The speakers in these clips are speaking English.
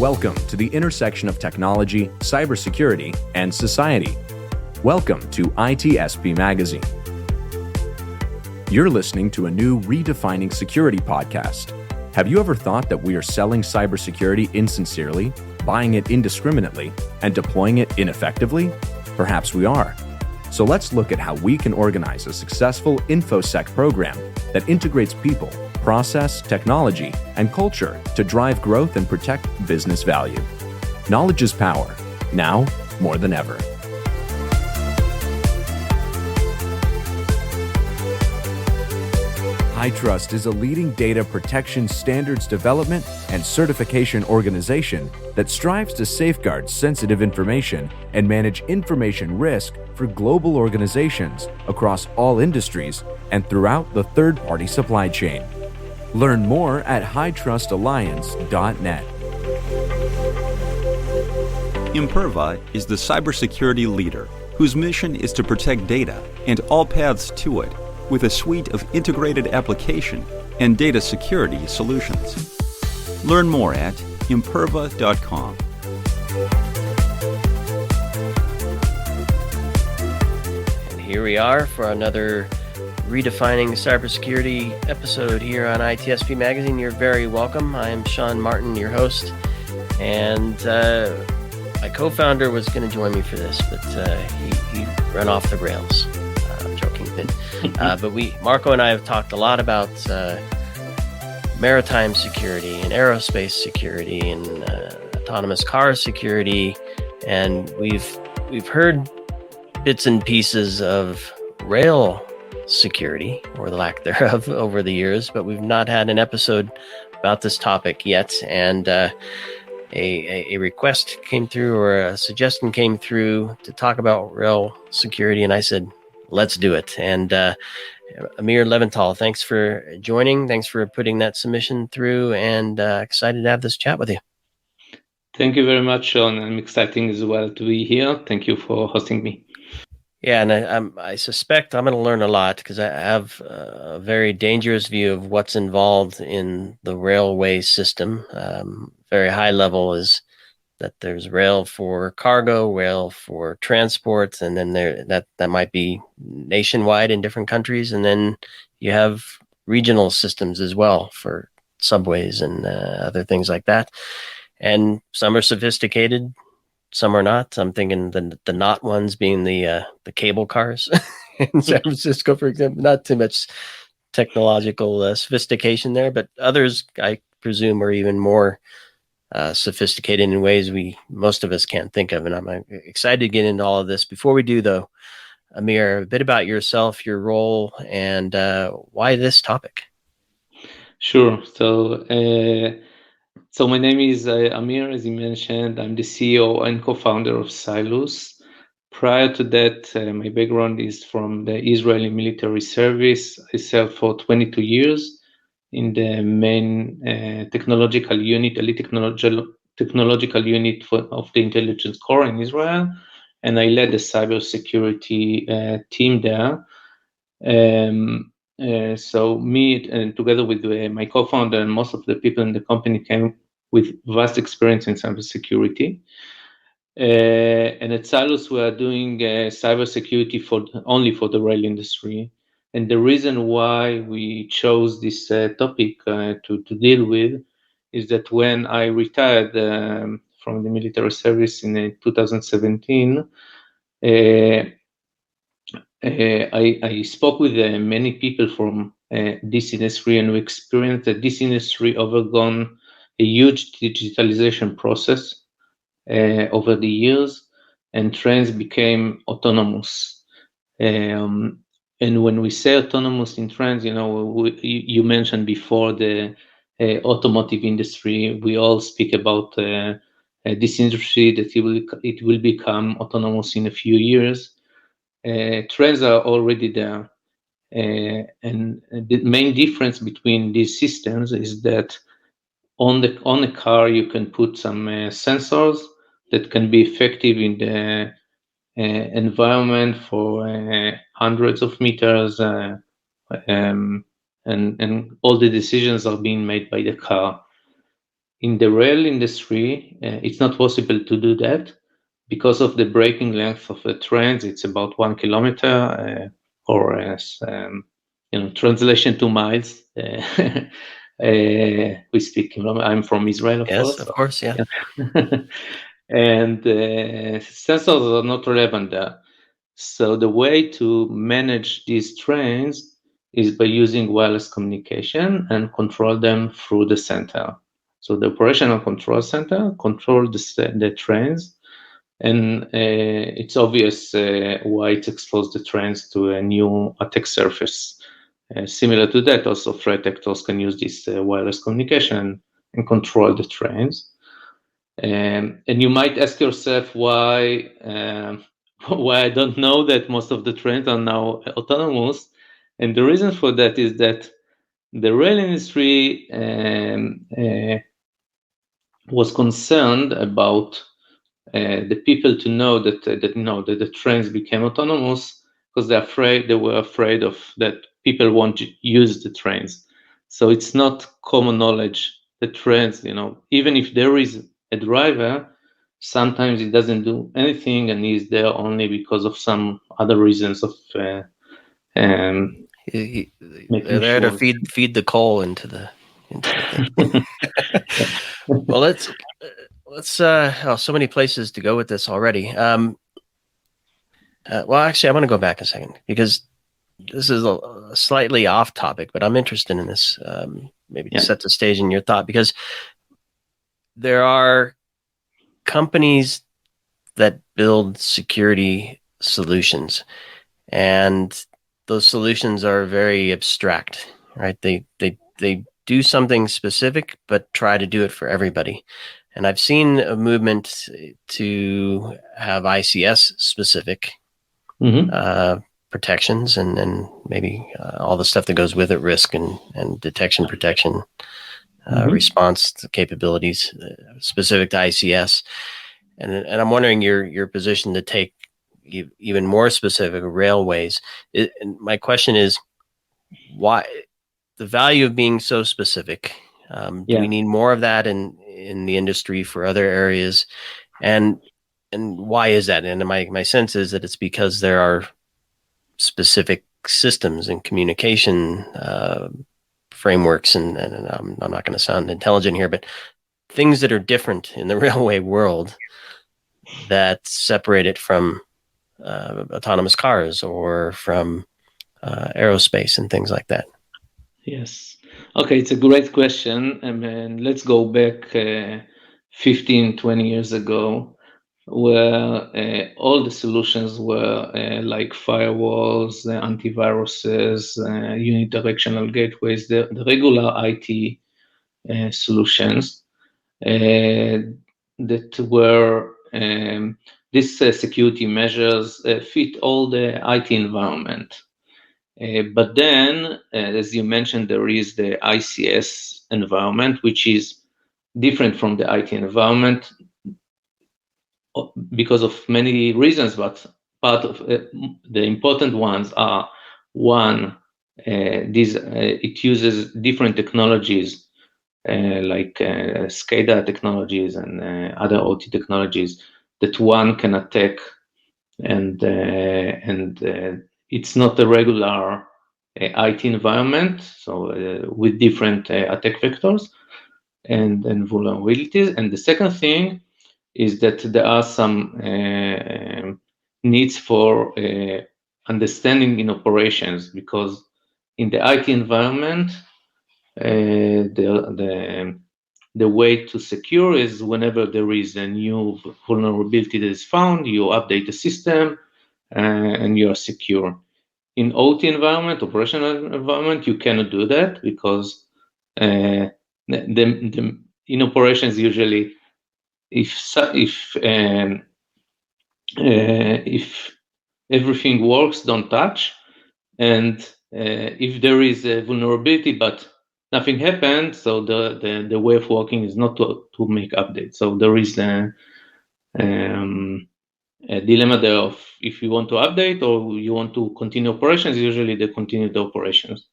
Welcome to the intersection of technology, cybersecurity, and society. Welcome to ITSP Magazine. You're listening to a new Redefining Security podcast. Have you ever thought that we are selling cybersecurity insincerely, buying it indiscriminately, and deploying it ineffectively? Perhaps we are. So let's look at how we can organize a successful InfoSec program that integrates people, process, technology, and culture to drive growth and protect business value. Knowledge is power, now more than ever. HITRUST is a leading data protection standards development and certification organization that strives to safeguard sensitive information and manage information risk for global organizations across all industries and throughout the third-party supply chain. Learn more at hightrustalliance.net. Imperva is the cybersecurity leader whose mission is to protect data and all paths to it with a suite of integrated application and data security solutions. Learn more at imperva.com. And here we are for another Redefining Cybersecurity episode here on ITSP Magazine. You're very welcome. I am Sean Martin, your host, and my co-founder was going to join me for this, but he ran off the rails. I'm joking, but Marco and I have talked a lot about maritime security and aerospace security and autonomous car security, and we've heard bits and pieces of rail security, or the lack thereof, over the years, but we've not had an episode about this topic yet. And a request came through, or a suggestion came through to talk about rail security, and I said, let's do it. And Amir Levintal, thanks for joining. Thanks for putting that submission through, and excited to have this chat with you. Thank you very much, Sean. I'm excited as well to be here. Thank you for hosting me. Yeah, and I suspect I'm going to learn a lot, because I have a very dangerous view of what's involved in the railway system. Very high level is that there's rail for cargo, rail for transport, and then that might be nationwide in different countries, and then you have regional systems as well for subways and other things like that. And some are sophisticated, some are not. I'm thinking the not ones being the cable cars in San Francisco, for example. Not too much technological sophistication there, but others, I presume, are even more sophisticated in ways most of us can't think of. And I'm excited to get into all of this. Before we do, though, Amir, a bit about yourself, your role, and why this topic. Sure. So my name is Amir, as you mentioned. I'm the CEO and co-founder of Silus. Prior to that, my background is from the Israeli military service. I served for 22 years in the main technological unit, elite technological unit of the intelligence corps in Israel, and I led the cybersecurity team there. So me, and together with my co-founder and most of the people in the company, came with vast experience in cybersecurity. And at Silus, we are doing cybersecurity only for the rail industry. And the reason why we chose this topic to deal with is that when I retired from the military service in 2017, I spoke with many people from this industry, and we experienced that this industry overgone a huge digitalization process over the years, and trains became autonomous. And when we say autonomous in trains, you mentioned before the automotive industry. We all speak about this industry, that it will become autonomous in a few years. Trains are already there. And the main difference between these systems is that on the car you can put some sensors that can be effective in the environment for hundreds of meters, and all the decisions are being made by the car. In the rail industry, it's not possible to do that because of the braking length of the trains. It's about 1 kilometer, or translation to miles. We speak. I'm from Israel, of course. Yes, of course, yeah. And sensors are not relevant there. So the way to manage these trains is by using wireless communication and control them through the center. So the operational control center control the trains, and it's obvious why it exposed the trains to a new attack surface. Similar to that, also threat actors can use this wireless communication and control the trains. And you might ask yourself why I don't know that most of the trains are now autonomous. And the reason for that is that the rail industry was concerned about the people to know that the trains became autonomous because they were afraid of that people won't use the trains. So it's not common knowledge that trains, even if there is a driver, sometimes he doesn't do anything and he's there only because of some other reasons of They're making there sure. to feed the coal into the thing. Well, let's so many places to go with this already. Well, actually, I want to go back a second because this is a slightly off topic, but I'm interested in this. Maybe to set the stage in your thought, because there are companies that build security solutions, and those solutions are very abstract, right? They do something specific, but try to do it for everybody. And I've seen a movement to have ICS specific protections and maybe all the stuff that goes with it, risk and detection, protection, response capabilities specific to ICS. And I'm wondering your position to take even more specific railways. And my question is, why the value of being so specific? Do we need more of that in the industry for other areas? And why is that? And my sense is that it's because there are specific systems and communication frameworks, and I'm not going to sound intelligent here, but things that are different in the railway world that separate it from autonomous cars or from aerospace and things like that. Yes. Okay, it's a great question. And let's go back 15, 20 years ago, where all the solutions were like firewalls, antiviruses, unidirectional gateways, the regular IT solutions that were these security measures fit all the IT environment. But then, as you mentioned, there is the ICS environment, which is different from the IT environment because of many reasons, but part of the important ones are, one, it uses different technologies like SCADA technologies and other OT technologies that one can attack, and it's not a regular IT environment, so with different attack vectors and vulnerabilities. And the second thing is that there are some needs for understanding in operations, because in the IT environment, the way to secure is whenever there is a new vulnerability that is found, you update the system and you are secure. In OT environment, operational environment, you cannot do that because in operations usually, if everything works, don't touch, and if there is a vulnerability but nothing happened, so the way of working is not to make updates. So there is a dilemma there of if you want to update or you want to continue operations. Usually they continue the operations.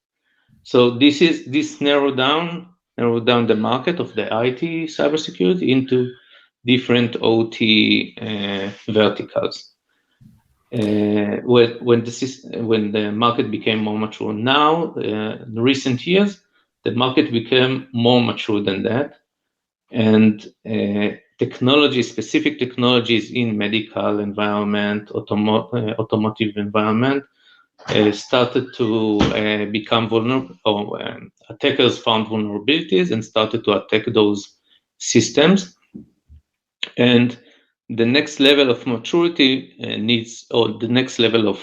So this narrowed down narrowed down the market of the IT cybersecurity into different OT verticals. When the market became more mature, now in recent years, the market became more mature than that, and specific technologies in medical environment, automotive environment, started to become vulnerable, or attackers found vulnerabilities and started to attack those systems. And the next level of maturity the next level of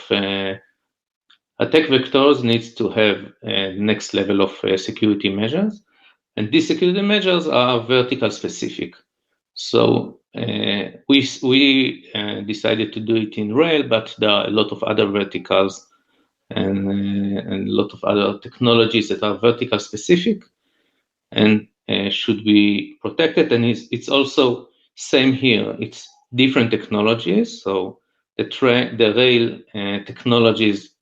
attack vectors needs to have next level of security measures. And these security measures are vertical specific. So we decided to do it in rail, but there are a lot of other verticals and a lot of other technologies that are vertical specific and should be protected. And it's also same here. It's different technologies. So the rail technologies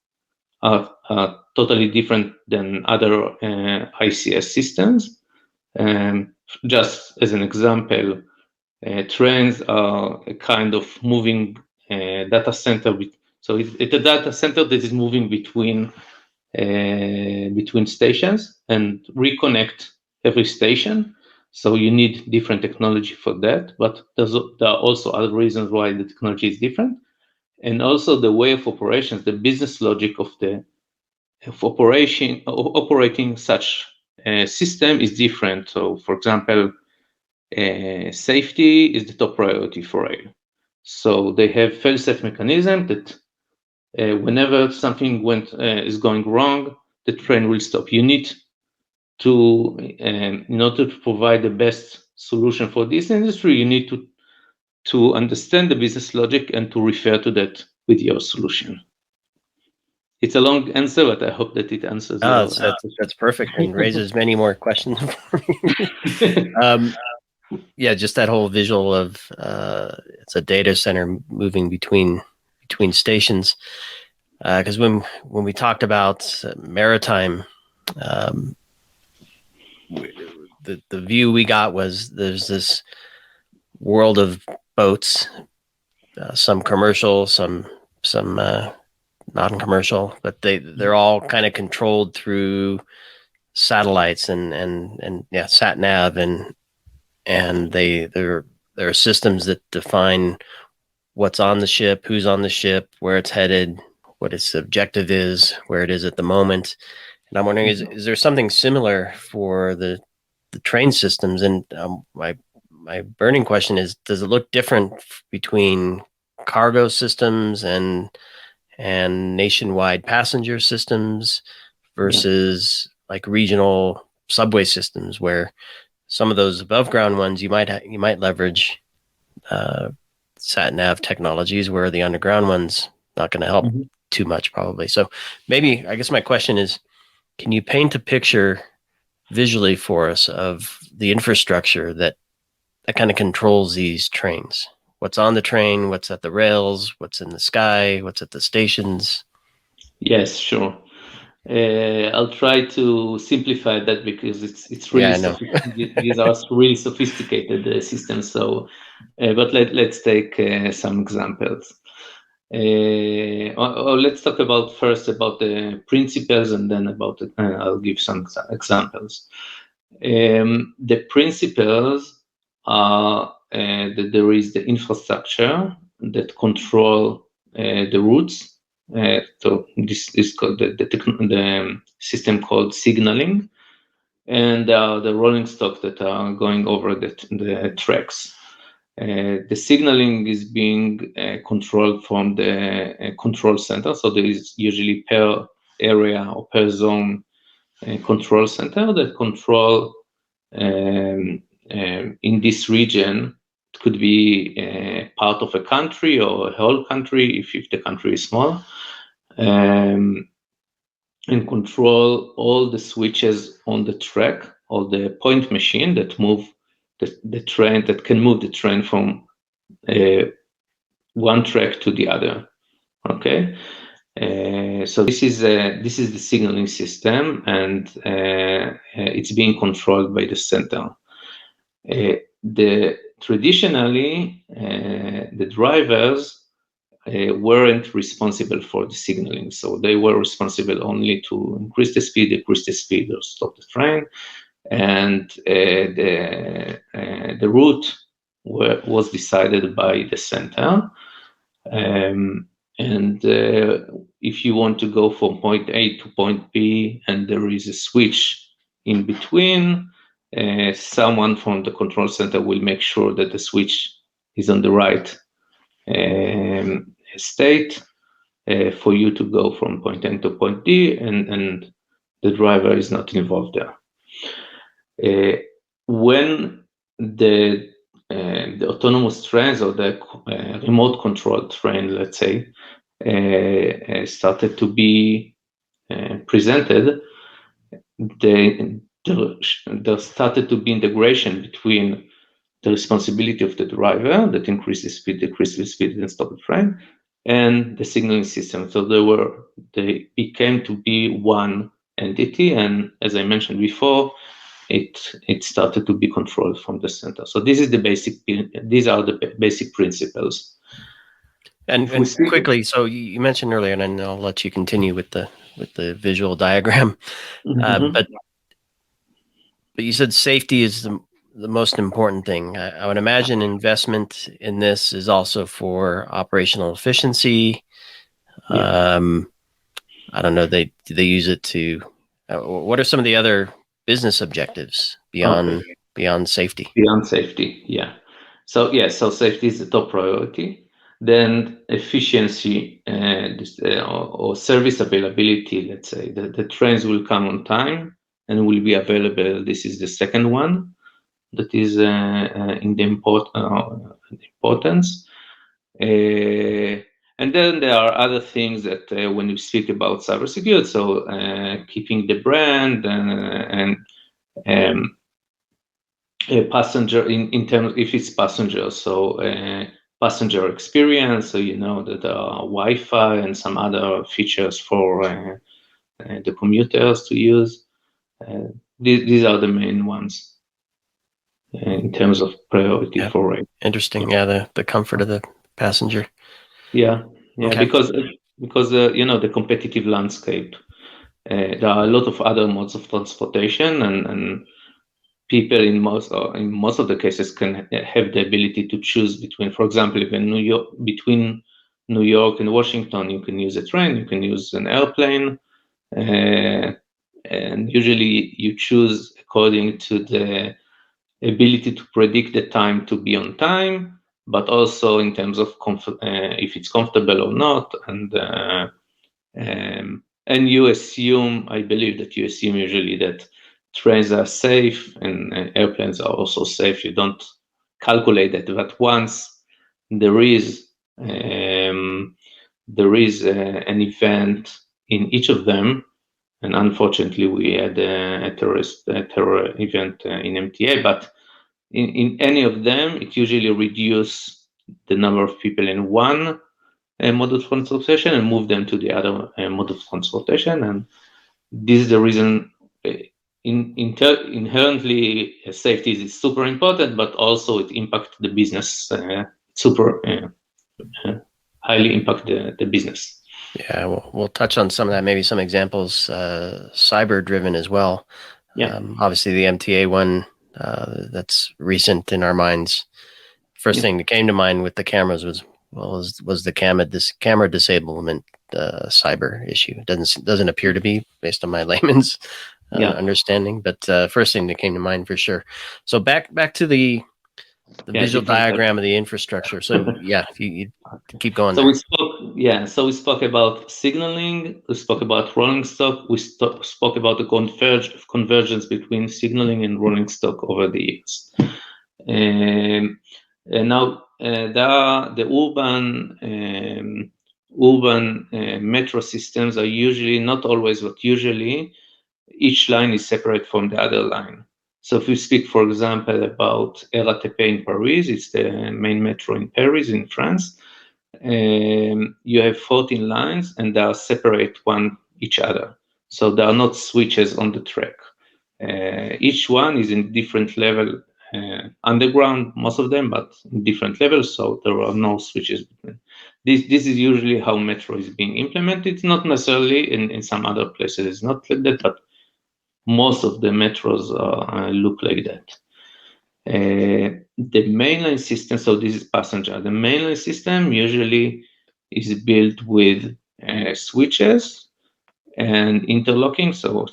are totally different than other ICS systems. Just as an example, trains are a kind of moving data center. So it's a data center that is moving between stations and reconnect every station. So you need different technology for that. But there are also other reasons why the technology is different, and also the way of operations, the business logic of operating such a system is different. So, for example, safety is the top priority for rail. So they have fail-safe mechanism that whenever something is going wrong, the train will stop. You need to, in order to provide the best solution for this industry, you need to understand the business logic and to refer to that with your solution. It's a long answer, but I hope that it answers. That's perfect and raises many more questions for me. Yeah, just that whole visual of it's a data center moving between stations. Because when we talked about maritime, the view we got was there's this world of boats, some commercial, some non-commercial, but they're all kind of controlled through satellites and sat nav, and there are systems that define what's on the ship, who's on the ship, where it's headed, what its objective is, where it is at the moment. And I'm wondering, is there something similar for the train systems? And my burning question is, does it look different between cargo systems and nationwide passenger systems versus like regional subway systems, where some of those above ground ones you might leverage sat nav technologies, where the underground ones not going to help too much probably. So maybe, I guess my question is, can you paint a picture visually for us of the infrastructure that kind of controls these trains? What's on the train, what's at the rails, what's in the sky, what's at the stations? Yes, sure. I'll try to simplify that because it's really these are really sophisticated systems. So, but let's take some examples. Or let's talk first about the principles, and then I'll give some examples. The principles are that there is the infrastructure that control the routes. So this is called the system called signaling, and the rolling stock that are going over the tracks. The signaling is being controlled from the control center. So there is usually per area or per zone control center that control in this region. It could be part of a country or a whole country if the country is small, and control all the switches on the track or the point machine that move the train, that can move the train from one track to the other. Okay, So this is the signaling system, and it's being controlled by the center. Traditionally, the drivers weren't responsible for the signaling, so they were responsible only to increase the speed, decrease the speed, or stop the train, and the route was decided by the center. And if you want to go from point A to point B and there is a switch in between, someone from the control center will make sure that the switch is on the right state for you to go from point A to point D, and the driver is not involved there. When the autonomous trains or the remote controlled train, let's say, started to be presented, there started to be integration between the responsibility of the driver that increases speed, decreases speed, and stop the train, and the signaling system. So they became to be one entity, and as I mentioned before, it started to be controlled from the center. So these are the basic principles. And quickly, so you mentioned earlier, and then I'll let you continue with the visual diagram. But you said safety is the most important thing. I would imagine investment in this is also for operational efficiency. Yeah. I don't know. They use it to. What are some of the other business objectives beyond safety? Beyond safety, yeah. So safety is the top priority. Then efficiency or service availability. Let's say the trains will come on time and will be available. This is the second one that is in the importance. And then there are other things that when you speak about cybersecurity, so keeping the brand and passenger in terms, if it's passenger, so passenger experience, so you know that there are Wi-Fi and some other features for the commuters to use. These are the main ones in terms of priority for rate. Interesting. Yeah, the comfort of the passenger. Yeah, okay. because the competitive landscape. There are a lot of other modes of transportation, and people in most of the cases can have the ability to choose between, for example, between New York and Washington, you can use a train, you can use an airplane, and usually you choose according to the ability to predict the time to be on time, but also in terms of if it's comfortable or not, and you assume, I believe that you assume usually that trains are safe and airplanes are also safe. You don't calculate that, but once there is an event in each of them, and unfortunately we had a terror event in MTA, but in any of them, it usually reduces the number of people in one mode of transportation and move them to the other mode of transportation. And this is the reason inherently safety is super important, but also it impacts the business highly impact the business. Yeah, we'll touch on some of that, maybe some examples, cyber driven as well. Yeah. Obviously the MTA one, that's recent in our minds. First thing that came to mind with the cameras was the camera disablement cyber issue. It doesn't appear to be, based on my layman's understanding, but first thing that came to mind for sure. So back to the visual diagram of the infrastructure. So if you keep going. So we spoke about signaling. We spoke about rolling stock. We spoke about the convergence between signaling and rolling stock over the years. And now there are the urban metro systems are usually, not always, but usually each line is separate from the other line. So if we speak, for example, about RATP in Paris, it's the main metro in Paris, in France. you have 14 lines, and they are separate one each other. So there are not switches on the track. Each one is in different level, underground, most of them, but in different levels, so there are no switches between. This is usually how metro is being implemented. It's not necessarily in some other places, it's not like that, but most of the metros look like that. The mainline system, so this is passenger. The mainline system usually is built with switches and interlocking, so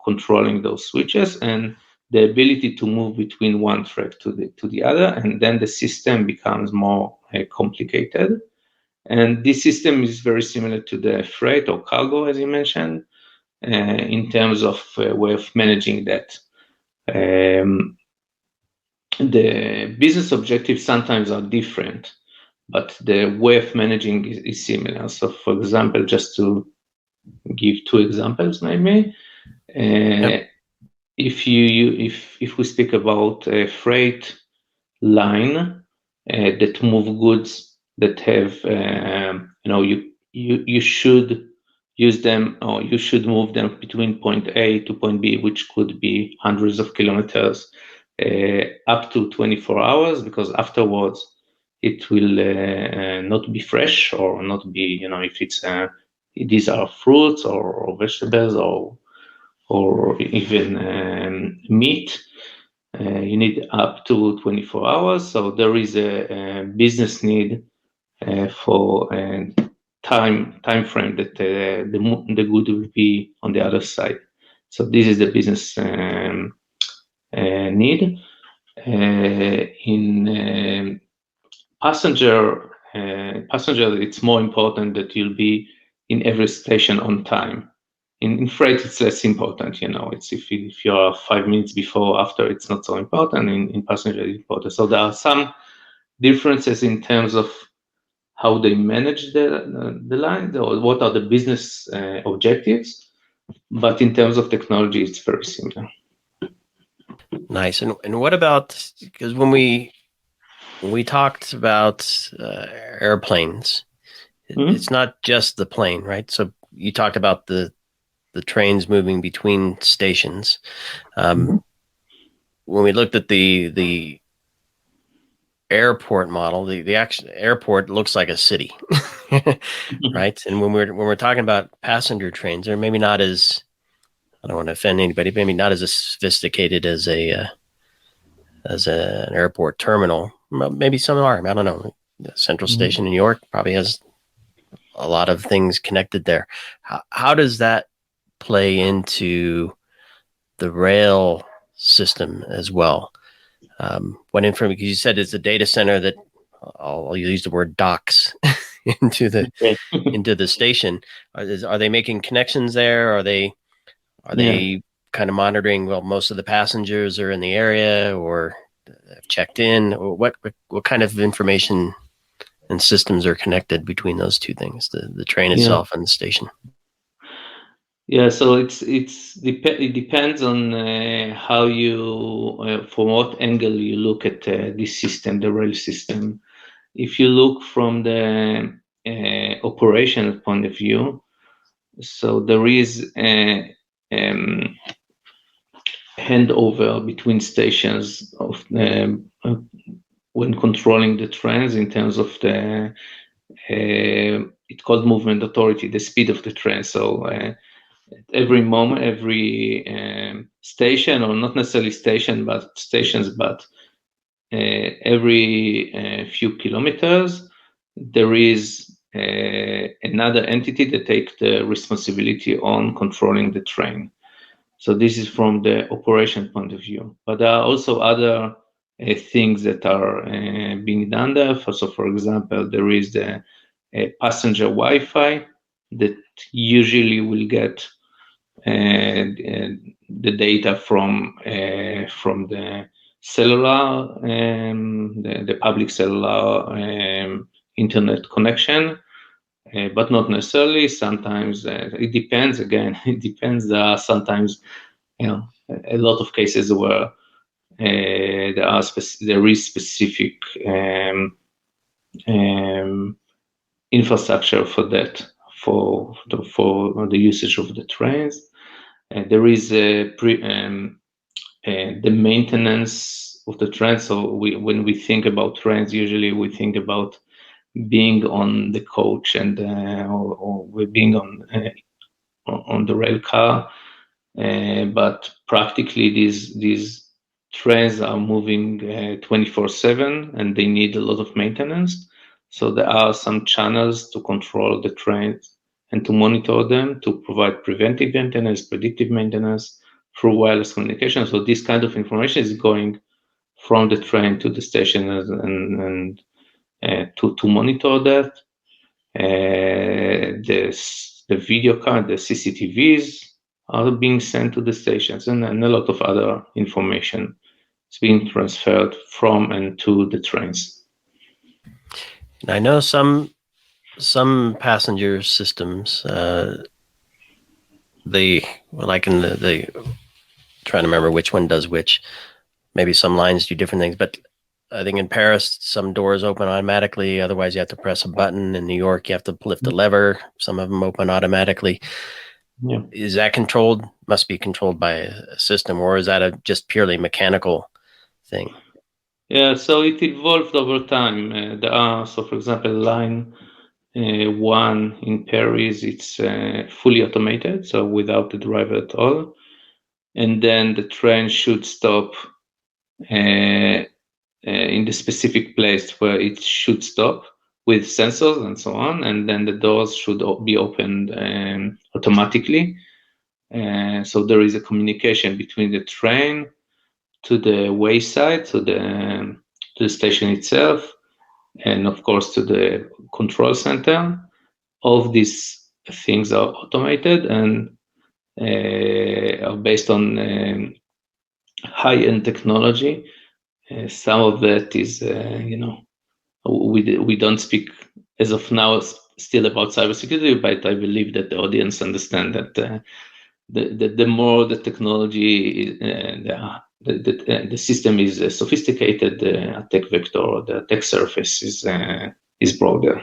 controlling those switches and the ability to move between one track to the other, and then the system becomes more complicated. And this system is very similar to the freight or cargo, as you mentioned, in terms of way of managing that. The business objectives sometimes are different, but the way of managing is similar. So, for example, just to give two examples, maybe, if we speak about a freight line that move goods that have, you should use them, or you should move them between point A to point B, which could be hundreds of kilometers, up to 24 hours, because afterwards it will not be fresh, or not be, if it's these are fruits or vegetables or even meat. You need up to 24 hours. So there is a business need for time frame that the good will be on the other side. So this is the business need. In passenger, it's more important that you'll be in every station on time. In freight, it's less important. It's if you are 5 minutes before or after, it's not so important. In passenger, it's important. So there are some differences in terms of how they manage the line, or what are the business objectives. But in terms of technology, it's very similar. Nice. And what about, because when we talked about airplanes, it's not just the plane, right? So you talked about the trains moving between stations. When we looked at the airport model, the actual airport looks like a city, right? And when we're talking about passenger trains, they're maybe not as, I don't want to offend anybody, maybe not as sophisticated as an airport terminal. Maybe some are. I don't know. The Central Station in New York probably has a lot of things connected there. How does that play into the rail system as well? What information? Because you said it's a data center that I'll use the word docks into the station. Are they making connections there? Are they kind of monitoring? Well, most of the passengers are in the area or have checked in. Or what kind of information and systems are connected between those two things, the train itself and the station? Yeah, so it depends on how you, from what angle you look at this system, the rail system. If you look from the operational point of view, so there is a handover between stations of when controlling the trains in terms of the it's called movement authority, the speed of the train. So every moment, every station, or not necessarily stations, but every few kilometers, there is another entity that takes the responsibility on controlling the train. So this is from the operation point of view. But there are also other things that are being done there. So, for example, there is the passenger Wi-Fi that usually will get the data from the cellular, the public cellular internet connection, but not necessarily. Sometimes it depends. Again, it depends. There are sometimes, a lot of cases where there is specific infrastructure for that, for the usage of the trains. There is the maintenance of the trains. So when we think about trains, usually we think about being on the coach and or we're being on the rail car, but practically these trains are moving 24/7 and they need a lot of maintenance. So there are some channels to control the trains and to monitor them, to provide preventive maintenance, predictive maintenance through wireless communication. So this kind of information is going from the train to the station and to monitor that. The video card, the CCTVs are being sent to the stations, and a lot of other information is being transferred from and to the trains. And I know some passenger systems, they like in the trying to remember which one does which. Maybe some lines do different things, but I think in Paris, some doors open automatically. Otherwise, you have to press a button. In New York, you have to lift the lever. Some of them open automatically. Yeah. Is that controlled? Must be controlled by a system, or is that a just purely mechanical thing? Yeah, so it evolved over time. There are, so for example, line 1 in Paris, it's fully automated, so without the driver at all. And then the train should stop in the specific place where it should stop with sensors and so on. And then the doors should be opened automatically. So there is a communication between the train to the wayside, to the station itself, and of course to the control center. All of these things are automated and are based on high-end technology. Some of that is, we don't speak as of now still about cybersecurity, but I believe that the audience understand that the more the technology, the system is sophisticated, the attack vector, the attack surface is broader.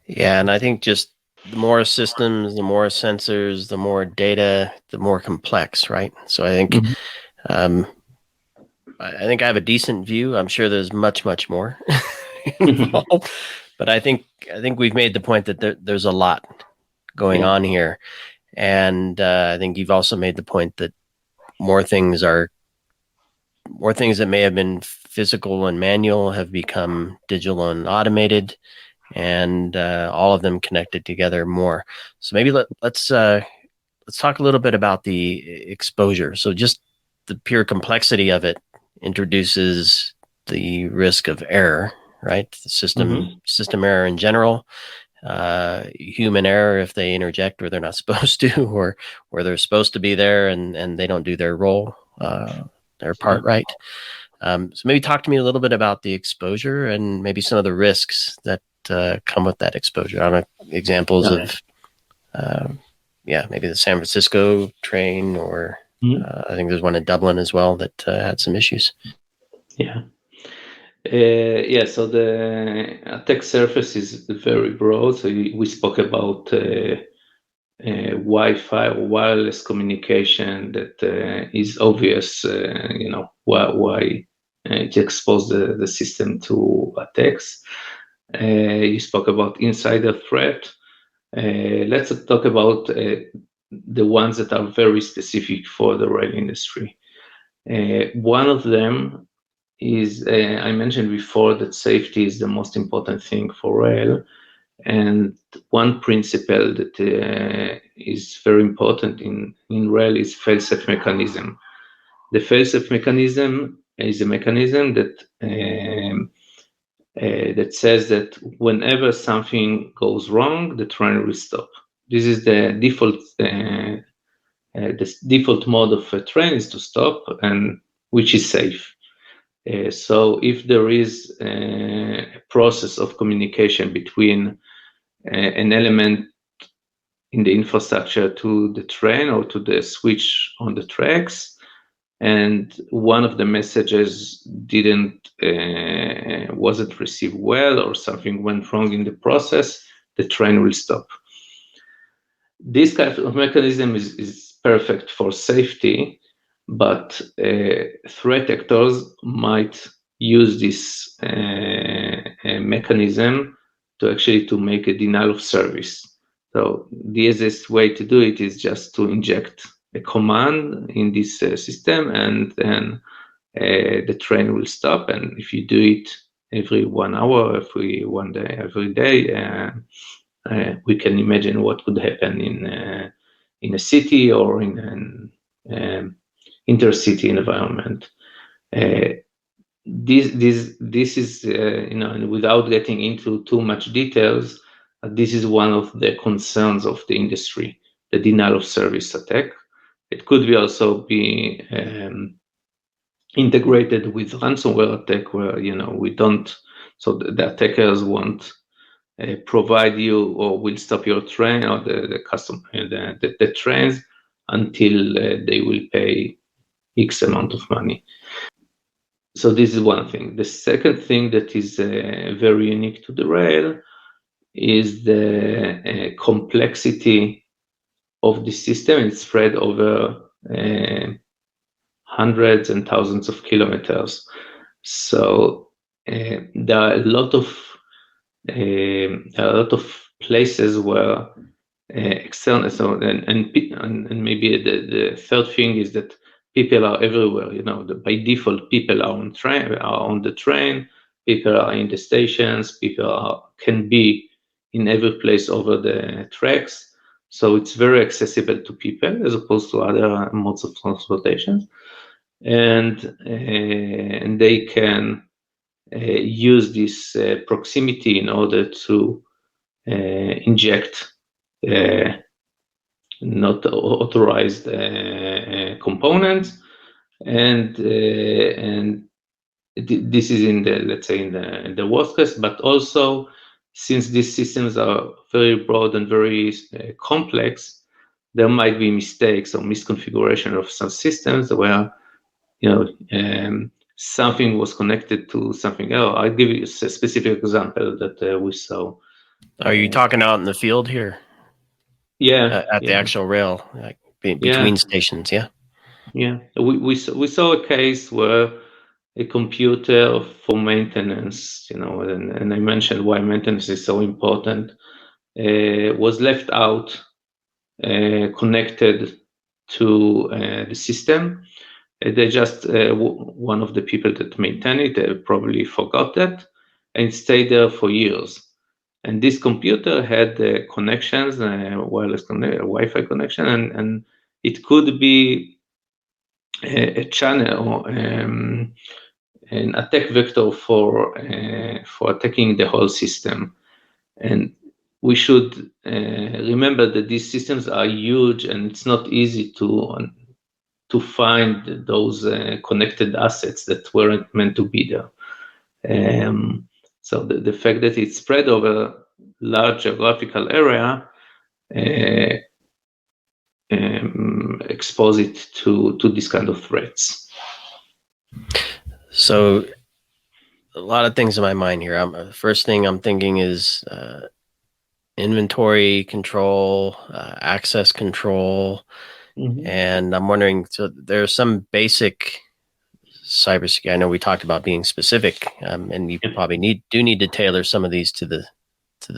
Yeah, and I think just the more systems, the more sensors, the more data, the more complex, right? So I think, I think I have a decent view. I'm sure there's much more involved, but I think we've made the point that there's a lot going on here, and I think you've also made the point that more things that may have been physical and manual have become digital and automated, and all of them connected together more. So maybe let's talk a little bit about the exposure. So just the pure complexity of it introduces the risk of error, right? The system error in general, human error if they interject where they're not supposed to, or where they're supposed to be there and they don't do their role, their part right. So maybe talk to me a little bit about the exposure and maybe some of the risks that come with that exposure. I don't know, examples of, maybe the San Francisco train, or I think there's one in Dublin as well that had some issues. Yeah. So the attack surface is very broad. So we spoke about Wi-Fi or wireless communication that is obvious, why it exposed the system to attacks. You spoke about insider threat. Let's talk about the ones that are very specific for the rail industry. One of them is, I mentioned before that safety is the most important thing for rail. And one principle that is very important in rail is fail-safe mechanism. The fail-safe mechanism is a mechanism that says that whenever something goes wrong, the train will stop. This is the default mode of a train is to stop, and which is safe. So if there is a process of communication between an element in the infrastructure to the train or to the switch on the tracks, and one of the messages wasn't received well, or something went wrong in the process, the train will stop. This kind of mechanism is perfect for safety, but threat actors might use this mechanism to make a denial of service. So the easiest way to do it is just to inject a command in this system, and then the train will stop. And if you do it every 1 hour, every 1 day, every day, we can imagine what could happen in a city or in an intercity environment. This is and without getting into too much details, this is one of the concerns of the industry, the denial of service attack. It could be also be integrated with ransomware attack, where we don't, so the attackers won't provide you or will stop your train or the customer the trains until they will pay X amount of money. So this is one thing. The second thing that is very unique to the rail is the complexity of the system. It's spread over hundreds and thousands of kilometers. So there are a lot of places where external. So and maybe the third thing is that people are everywhere. By default, people are on the train. People are in the stations. People can be in every place over the tracks. So it's very accessible to people as opposed to other modes of transportation, and they can use this proximity in order to inject not authorized components, and this is in the worst case. But also, since these systems are very broad and very complex, there might be mistakes or misconfiguration of some systems where something was connected to something else. I'll give you a specific example that we saw. Are you talking out in the field here? Yeah, at the actual rail, like between stations. Yeah. We saw a case where a computer for maintenance, and I mentioned why maintenance is so important, was left out, connected to the system. They just one of the people that maintain it probably forgot that, and it stayed there for years. And this computer had connections, wireless Wi-Fi connection, and it could be a channel, an attack vector for attacking the whole system. And we should remember that these systems are huge, and it's not easy to find those connected assets that weren't meant to be there. So the fact that it's spread over large geographical area expose it to this kind of threats. So a lot of things in my mind here. First thing I'm thinking is inventory control, access control, and I'm wondering, so there's some basic cybersecurity. I know we talked about being specific, and you probably need to tailor some of these to the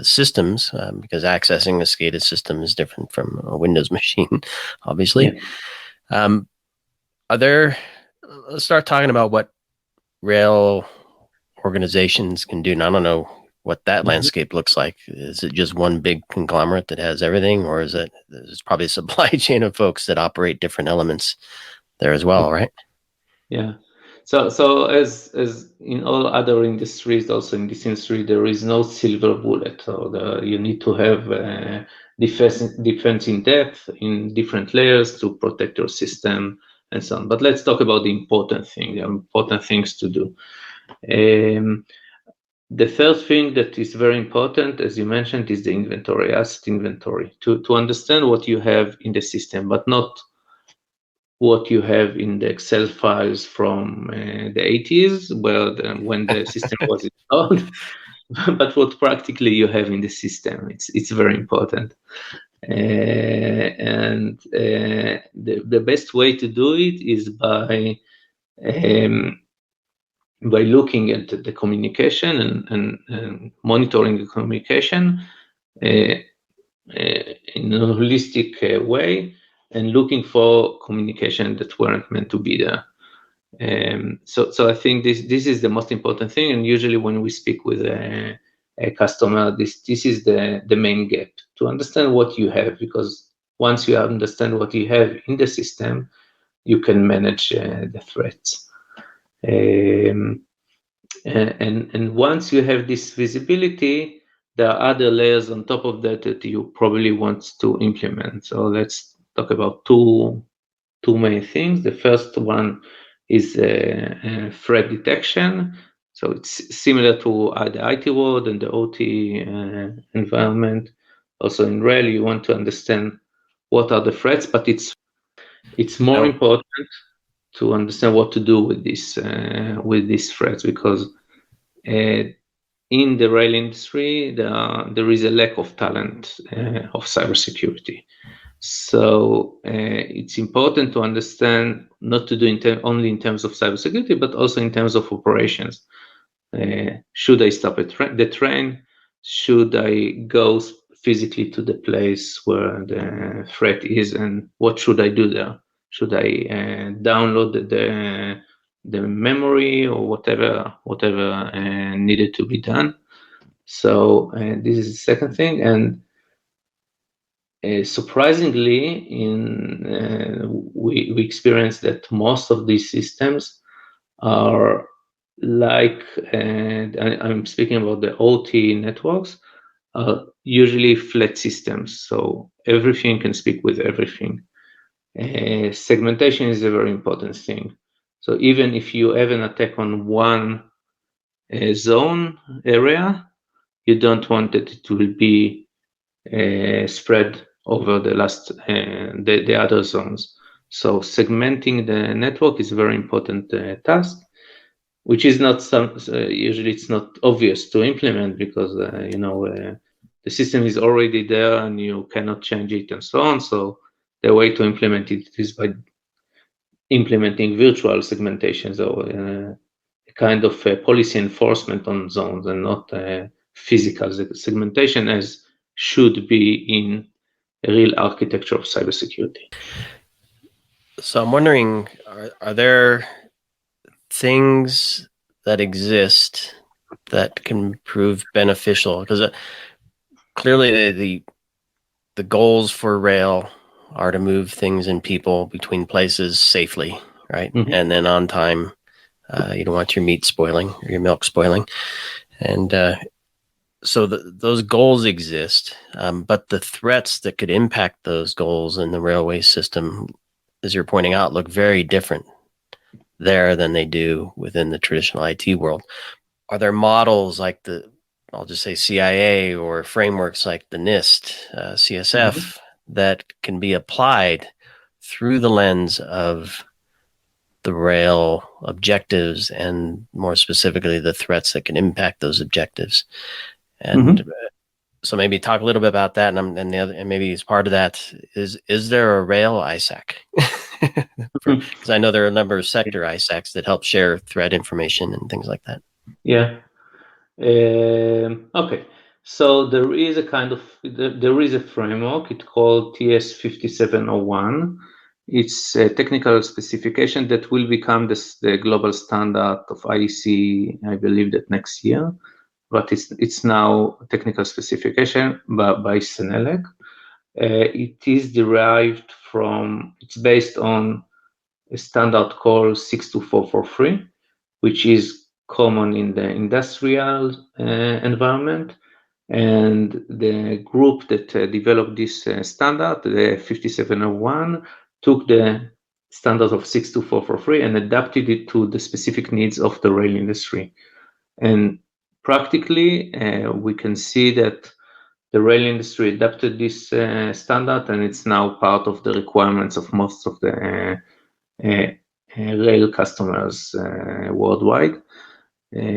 systems, because accessing a SCADA system is different from a Windows machine, obviously. Let's start talking about what rail organizations can do. And I don't know what that landscape looks like. Is it just one big conglomerate that has everything, or is there's probably a supply chain of folks that operate different elements there as well, right? Yeah. So as in all other industries, also in this industry, there is no silver bullet. So you need to have defense in depth in different layers to protect your system and so on. But let's talk about the important things to do. The third thing that is very important, as you mentioned, is the inventory, asset inventory, to understand what you have in the system, but not what you have in the Excel files from the 80s, when the system was installed, but what practically you have in the system. It's very important. And the best way to do it is by looking at the communication and monitoring the communication in a holistic way, and looking for communication that weren't meant to be there. So I think this is the most important thing, and usually when we speak with a customer, this is the main gap, to understand what you have, because once you understand what you have in the system, you can manage the threats. And once you have this visibility, there are other layers on top of that you probably want to implement. So let's talk about two main things. The first one is threat detection. So it's similar to the IT world and the OT environment. Also in rail, you want to understand what are the threats, but it's more important to understand what to do with these threats, because in the rail industry, there is a lack of talent of cybersecurity. So it's important to understand, not to do only in terms of cybersecurity, but also in terms of operations. Should I stop the train? Should I go physically to the place where the threat is, and what should I do there? Should I download the memory or whatever needed to be done? So this is the second thing. And surprisingly, we experience that most of these systems are like, and I'm speaking about the OT networks, are usually flat systems, so everything can speak with everything. Segmentation is a very important thing. So even if you have an attack on one zone area, you don't want that it will be spread over the other zones. So segmenting the network is a very important task, which is not usually it's not obvious to implement, because the system is already there and you cannot change it and so on. So the way to implement it is by implementing virtual segmentations, or a kind of policy enforcement on zones, and not physical segmentation as should be in a real architecture of cybersecurity. So I'm wondering, are there things that exist that can prove beneficial? Because clearly the goals for rail are to move things and people between places safely, right? Mm-hmm. And then on time. You don't want your meat spoiling or your milk spoiling. And so those goals exist, but the threats that could impact those goals in the railway system, as you're pointing out, look very different there than they do within the traditional IT world. Are there models like I'll just say CIA, or frameworks like the NIST, CSF, mm-hmm. that can be applied through the lens of the rail objectives, and more specifically the threats that can impact those objectives? And mm-hmm. So maybe talk a little bit about that, and maybe as part of that, is there a rail ISAC? Because I know there are a number of sector ISACs that help share threat information and things like that. Yeah. Okay. So there is a framework. It's called TS 5701. It's a technical specification that will become the global standard of IEC, I believe, that next year. But it's now a technical specification by Senelec. It is derived from, it's based on a standard called 62443, which is common in the industrial environment. And the group that developed this standard, the 5701, took the standard of 62443 and adapted it to the specific needs of the rail industry. And practically, we can see that the rail industry adapted this standard, and it's now part of the requirements of most of the rail customers worldwide.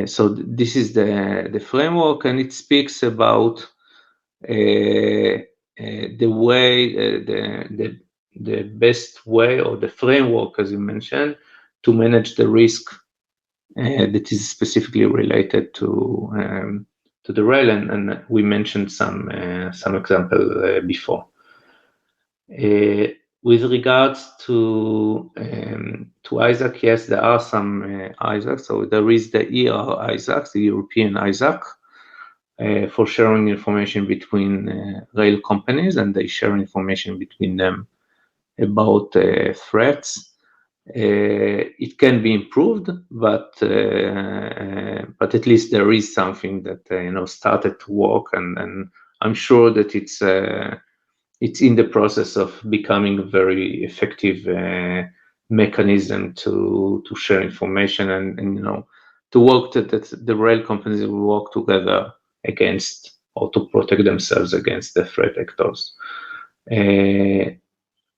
So this is the framework, and it speaks about the way, the best way, or the framework, as you mentioned, to manage the risk that is specifically related to the rail, and we mentioned some example before. With regards to ISAC, yes, there are some ISAC. So there is the ER ISAC, the European ISAC, for sharing information between rail companies, and they share information between them about threats. It can be improved, but at least there is something that started to work, and I'm sure that it's in the process of becoming a very effective mechanism to share information, and to work that the rail companies will work together against, or to protect themselves against, the threat actors.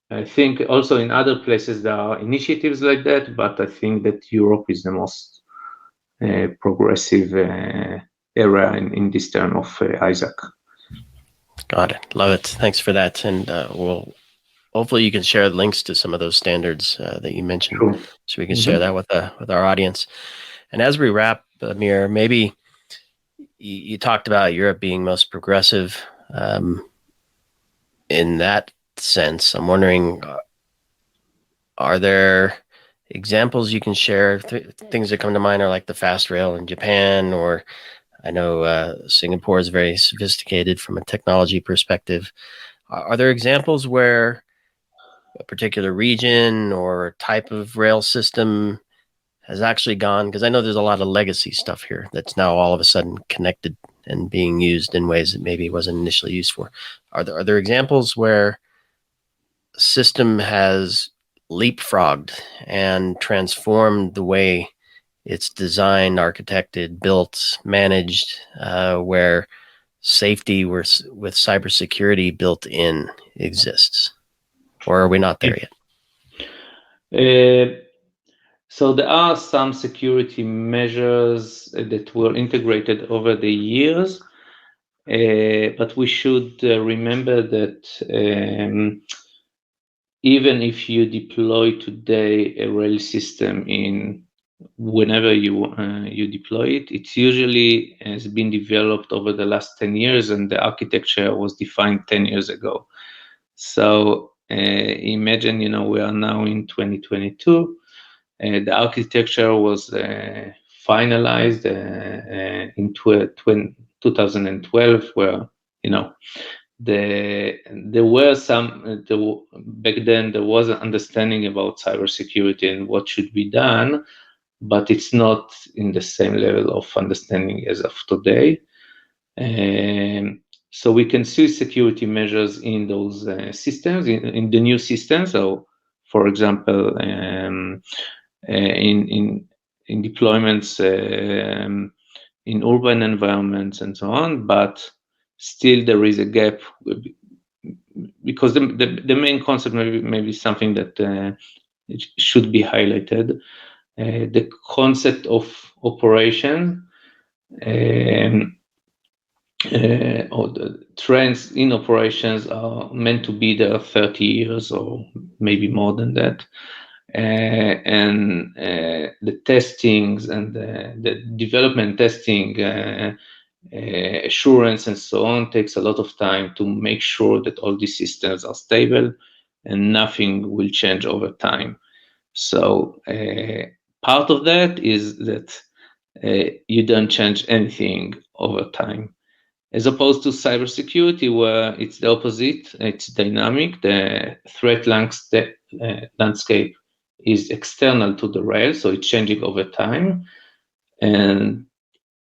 I think also in other places there are initiatives like that, but I think that Europe is the most progressive area in this term of ISAC. Got it. Love it. Thanks for that. And hopefully you can share links to some of those standards that you mentioned, Sure. so we can share that with our audience. And as we wrap, Amir, maybe you talked about Europe being most progressive. In that sense, I'm wondering, are there examples you can share? Things that come to mind are like the fast rail in Japan, or I know Singapore is very sophisticated from a technology perspective. Are there examples where a particular region or type of rail system has actually gone? Because I know there's a lot of legacy stuff here that's now all of a sudden connected and being used in ways that maybe wasn't initially used for. Are there examples where a system has leapfrogged and transformed the way it's designed, architected, built, managed, where safety with cybersecurity built in exists? Or are we not there yet? So there are some security measures that were integrated over the years, but we should remember that even if you deploy today a rail system whenever you deploy it, it's usually has been developed over the last 10 years, and the architecture was defined 10 years ago. So imagine, we are now in 2022. The architecture was finalized in 2012, where there were back then there was an understanding about cybersecurity and what should be done, but it's not in the same level of understanding as of today. So we can see security measures in those systems, in the new systems. So, for example, in deployments in urban environments and so on, but still there is a gap, because the main concept maybe something that it should be highlighted. The concept of operation, or the trends in operations are meant to be there 30 years or maybe more than that. And the testings and the development testing, assurance and so on takes a lot of time to make sure that all these systems are stable and nothing will change over time. So part of that is that you don't change anything over time, as opposed to cybersecurity, where it's the opposite. It's dynamic. The threat landscape is external to the rail, so it's changing over time. And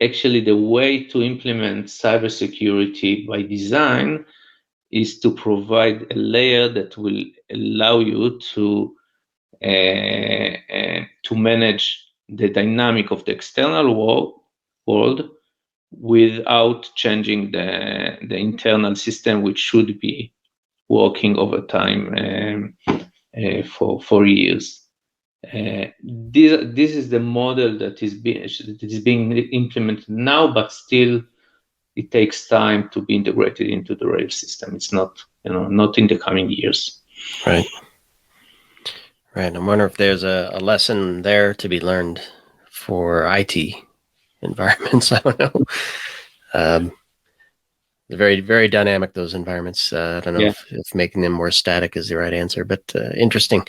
actually, the way to implement cybersecurity by design is to provide a layer that will allow you to manage the dynamic of the external world without changing the internal system, which should be working over time for years. This is the model that is being implemented now, but still it takes time to be integrated into the rail system. It's not, not in the coming years. Right. I wonder if there's a lesson there to be learned for IT environments. I don't know. They're very, very dynamic, those environments. I don't know if making them more static is the right answer, but interesting.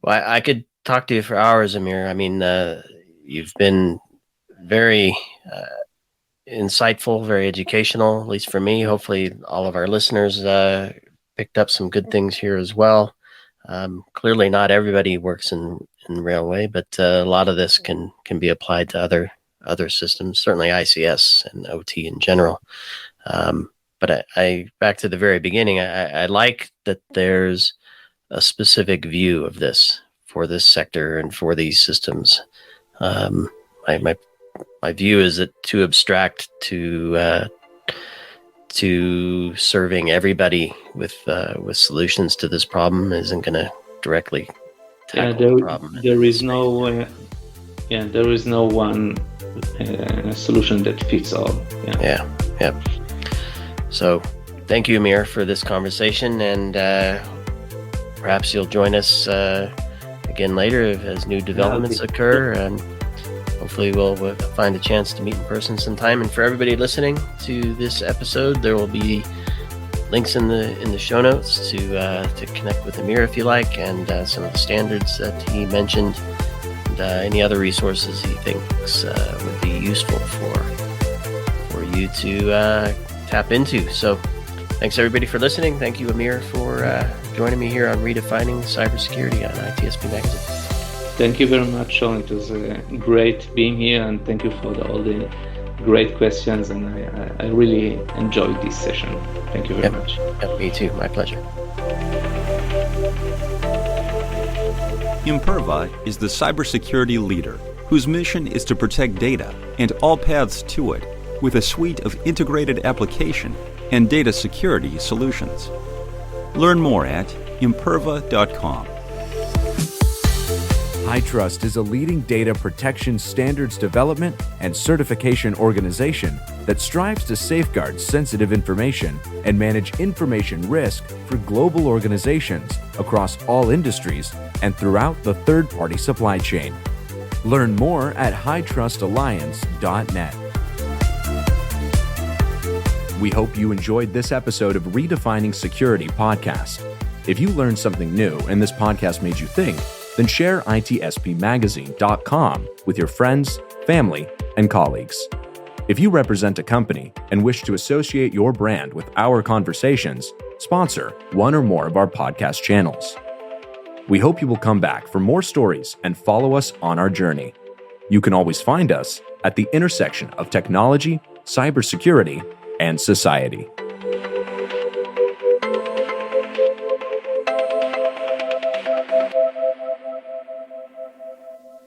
Well, I could talk to you for hours, Amir. I mean, you've been very insightful, very educational, at least for me. Hopefully all of our listeners picked up some good things here as well. Clearly not everybody works in railway, but a lot of this can be applied to other systems, certainly ICS and OT in general. But I back to the very beginning, I like that there's a specific view of this for this sector and for these systems. My view is that too abstract to serving everybody with solutions to this problem isn't going to directly tackle the problem. There is no one solution that fits all. Yeah. So thank you, Amir, for this conversation, and perhaps you'll join us again later as new developments occur, and hopefully we'll find a chance to meet in person sometime. And for everybody listening to this episode, there will be links in the show notes to connect with Amir if you like, and some of the standards that he mentioned, and any other resources he thinks would be useful for you to tap into. So thanks everybody for listening. Thank you, Amir, for joining me here on Redefining Cybersecurity on ITSP Magazine. Thank you very much, Sean. It was great being here, and thank you for all the great questions, and I really enjoyed this session. Thank you very much. Yep, me too. My pleasure. Imperva is the cybersecurity leader whose mission is to protect data and all paths to it with a suite of integrated application and data security solutions. Learn more at imperva.com. HITRUST is a leading data protection standards development and certification organization that strives to safeguard sensitive information and manage information risk for global organizations across all industries and throughout the third-party supply chain. Learn more at hitrustalliance.net. We hope you enjoyed this episode of Redefining Security podcast. If you learned something new and this podcast made you think, then share itspmagazine.com with your friends, family, and colleagues. If you represent a company and wish to associate your brand with our conversations, sponsor one or more of our podcast channels. We hope you will come back for more stories and follow us on our journey. You can always find us at the intersection of technology, cybersecurity, and society.